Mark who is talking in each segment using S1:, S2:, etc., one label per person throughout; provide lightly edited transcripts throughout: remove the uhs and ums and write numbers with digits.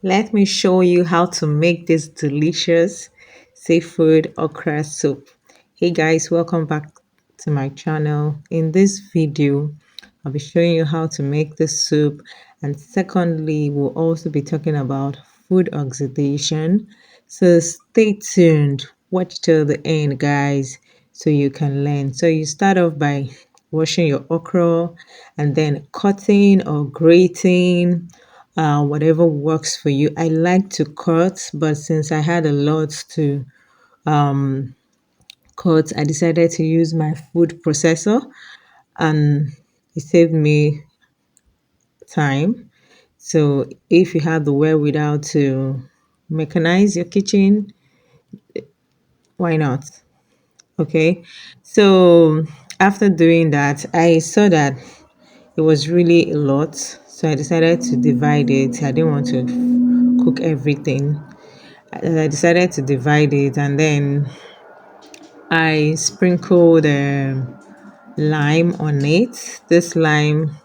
S1: Let me show you how to make this delicious seafood okra soup. Hey guys, welcome back to my channel. In this video, I'll be showing you how to make this soup, and secondly, we'll also be talking about food oxidation. So stay tuned, watch till the end guys, so you can learn. So you start off by washing your okra and then cutting or grating, whatever works for you. I like to cut, but since I had a lot to um, cut, I decided to use my food processor, and it saved me time. So if you have the wherewithal to mechanize your kitchen, why not? Okay. So after doing that, I saw that it was really a lot. So I decided to divide it. I didn't want to cook everything. I decided to divide it, and then I sprinkled lime on it. This lime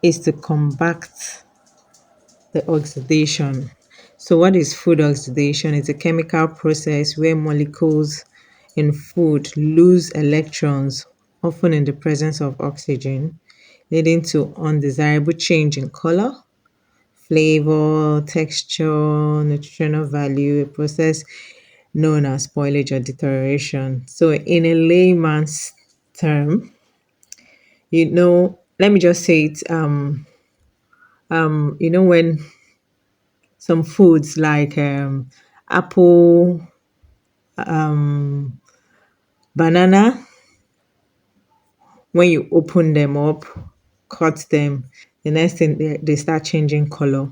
S1: is to combat the oxidation. So, what is food oxidation? It's a chemical process where molecules in food lose electrons, often in the presence of oxygen, leading to undesirable change in color, flavor, texture, nutritional value, a process known as spoilage or deterioration. So, in a layman's term, let me just say it. When some foods like apple, banana, when you open them up, cut them, the next thing they start changing color.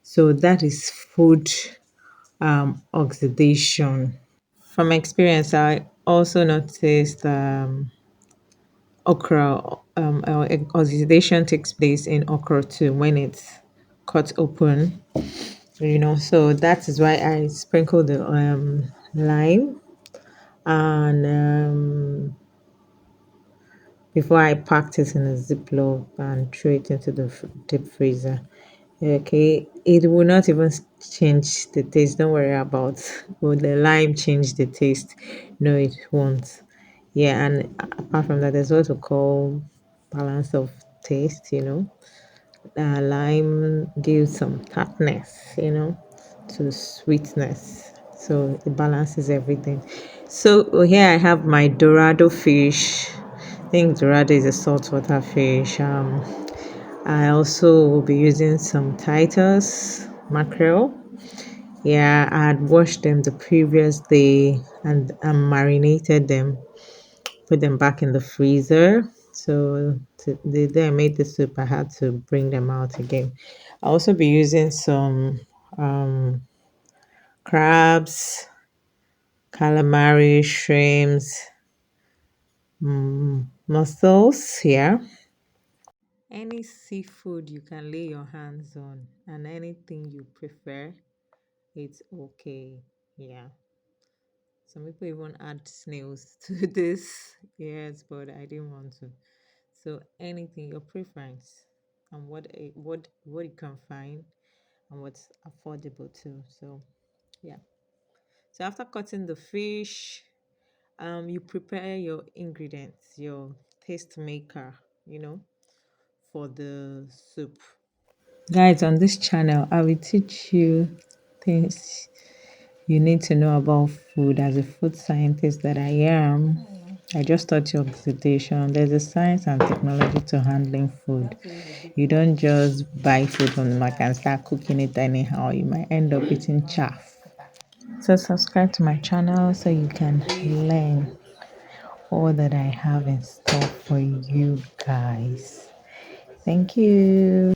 S1: So that is food oxidation. From experience, I also noticed okra, oxidation takes place in okra too when it's cut open. So that is why I sprinkle the lime, and before I packed it in a ziploc and threw it into the deep freezer. Okay, it will not even change the taste. Don't worry about will the lime change the taste. No, it won't. Yeah, and apart from that, there's what we call balance of taste. Lime gives some tartness, to sweetness. So it balances everything. So here I have my dorado fish. I think dorado is a saltwater fish. I also will be using some Titus mackerel. Yeah, I had washed them the previous day and marinated them, put them back in the freezer. So the day I made the soup, I had to bring them out again. I'll also be using some crabs, calamari, shrimps, mussels. Yeah, any seafood you can lay your hands on, and anything you prefer, it's okay. Yeah. Some people even add snails to this. Yes, but I didn't want to. So anything, your preference, and what you can find, and what's affordable too. So yeah. So after cutting the fish, you prepare your ingredients, your taste maker, for the soup. Guys, on this channel, I will teach you things you need to know about food. As a food scientist that I am, I just taught you oxidation. There's a science and technology to handling food. You don't just buy food from the market and start cooking it anyhow. You might end up eating chaff. So subscribe to my channel so you can learn all that I have in store for you guys. Thank you.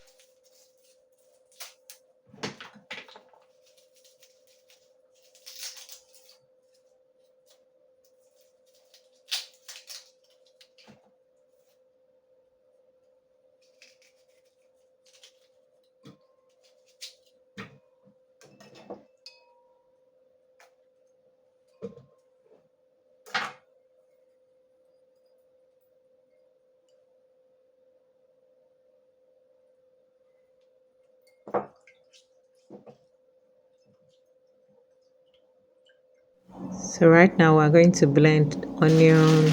S1: So right now we're going to blend onion,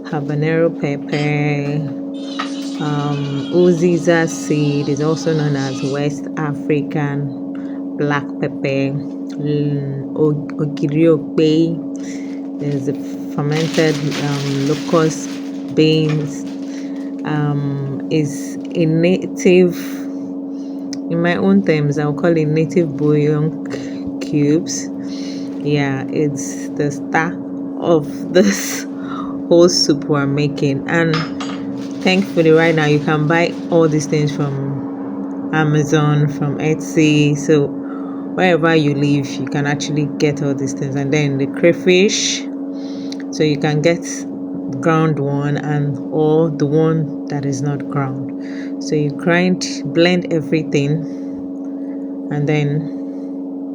S1: habanero pepper, uziza seed is also known as West African black pepper, ogiriokbe. There's the fermented locust beans. Is a native, in my own terms, I'll call it native bouillon cubes. Yeah, it's the star of this whole soup we're making. And thankfully, right now, you can buy all these things from Amazon, from Etsy. So wherever you live, you can actually get all these things. And then the crayfish, so you can get ground one and or the one that is not ground. So you blend everything, and then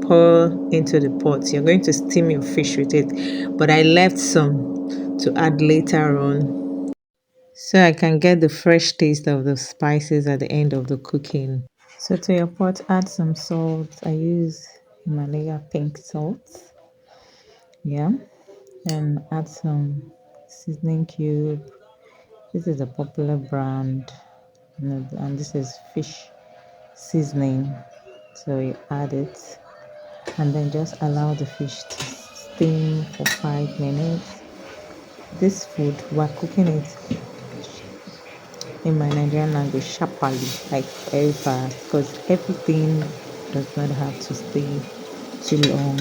S1: pour into the pot. You're going to steam your fish with it, but I left some to add later on so I can get the fresh taste of the spices at the end of the cooking. So to your pot, add some salt. I use Himalaya pink salt. Yeah, and add some seasoning cube. This is a popular brand, and this is fish seasoning. So you add it, and then just allow the fish to steam for 5 minutes. This food, we're cooking it in my Nigerian language, sharply, like very fast, because everything does not have to stay too long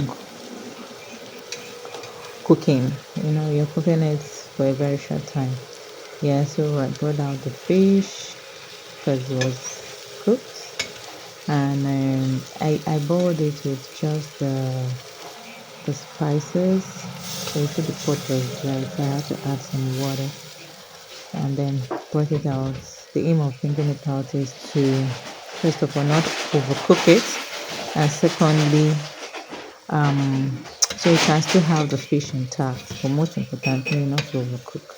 S1: cooking. You're cooking it for a very short time. Yeah, so I brought out the fish because it was cooked, and I boiled it with just the spices. So you see the pot was dry, so I had to add some water and then brought it out. The aim of bringing it out is to, first of all, not overcook it, and secondly, so you can still have the fish intact, but most importantly, not to overcook.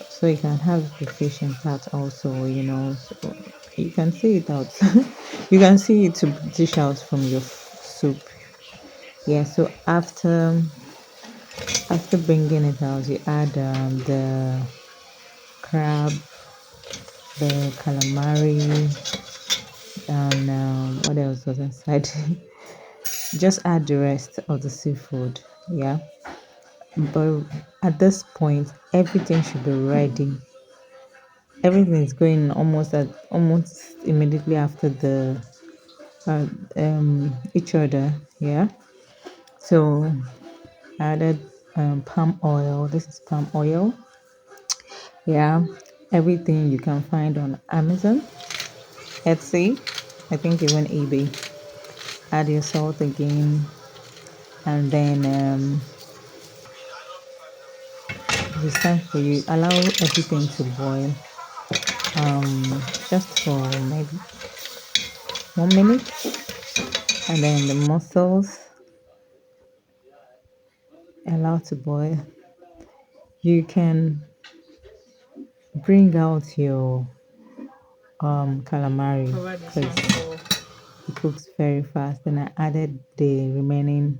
S1: So you can have the fish intact also, so you can see it out. You can see it to dish out from your soup. Yeah, so after bringing it out, you add the crab, the calamari, and what else was inside? Just add the rest of the seafood. Yeah, but at this point, everything should be ready. Everything is going almost immediately after the uh, each other. Yeah, so I added palm oil. This is palm oil. Yeah, everything you can find on Amazon, Etsy, I think even eBay. Add your salt again, and then it's time for you. Allow everything to boil, just for maybe 1 minute, and then the mussels allow to boil. You can bring out your calamari because it cooks very fast. Then I added the remaining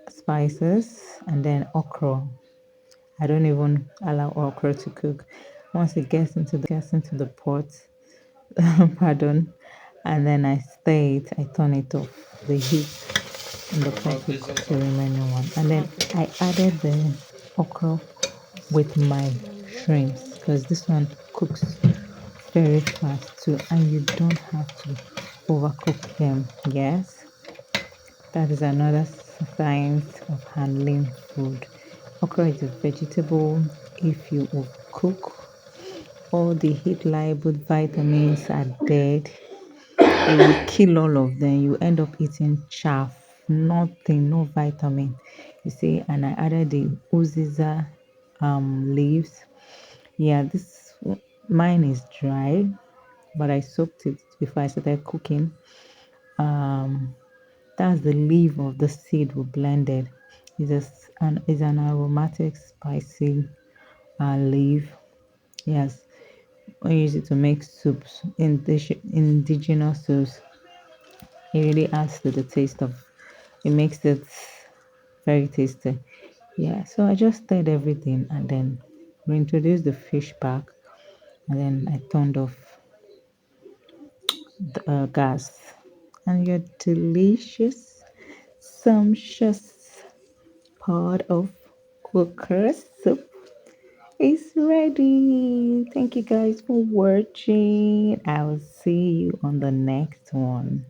S1: spices and then okra. I don't even allow okra to cook. Once it gets into the pot, pardon, and then I stir it, I turn it off. The heat in the pot will cook the remaining one. And then I added the okra with my shrimps because this one cooks very fast too, and you don't have to overcook them. Yes, that is another science of handling food. Okra is a vegetable. If you overcook, all the heat liable vitamins are dead. It will kill all of them. You end up eating chaff, nothing, no vitamin. You see, and I added the uziza leaves. Yeah, mine is dry, but I soaked it before I started cooking. Um, that's the leaf of the seed we blended. It's an aromatic, spicy leaf. Yes, we use it to make soups, indigenous soups. It really adds to the taste of. It makes it very tasty. Yeah, so I just stirred everything and then reintroduced the fish back, and then I turned off the gas, and your delicious, sumptuous pot of cooker soup is ready. Thank you guys for watching. I will see you on the next one.